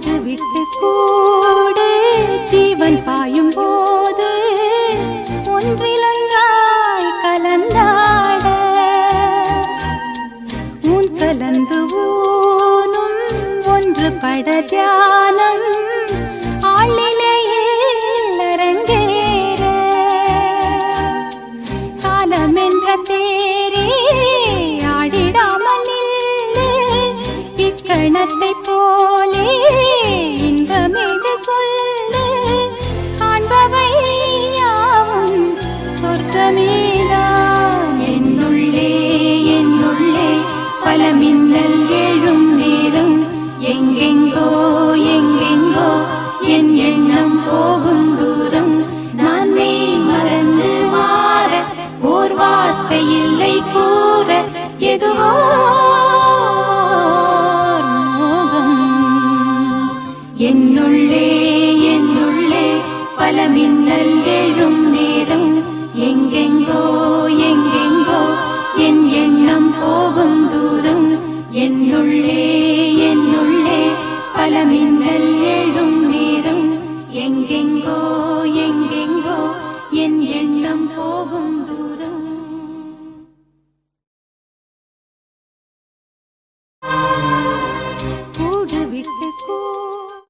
ஒன்று விட்டு கூடு ஜீவன் பாயும் போது ஒன்றிலொன்றாய் கலந்தாட உன் கலந்து ஊனும் ஒன்று பட தியானம் ஆளிலையில் அரங்கேற காலம் என்ற தேரே ஆடிடாமல் இக்கணத்தை போலே இன்பமேது சொல்லு காண்பவை யாவும் சொர்க்கமேதான் என்னுள்ளே என்னுள்ளே பல மின்னல் எழும் நேரம் எங்கெங்கோ எங்கெங்கோ என் எண்ணம் போகும் தூரம் நான் மெய் மறந்து மாற ஓர் வார்த்தை இல்லை கூற எதுவோ என்னுள்ளே என்னுள்ளே பல மின்னல் எழும் நேரம் எங்கெங்கோ எங்கெங்கோ என் எண்ணம் போகும் தூரம் என்னுள்ளே என்னுள்ளே பல மின்னல்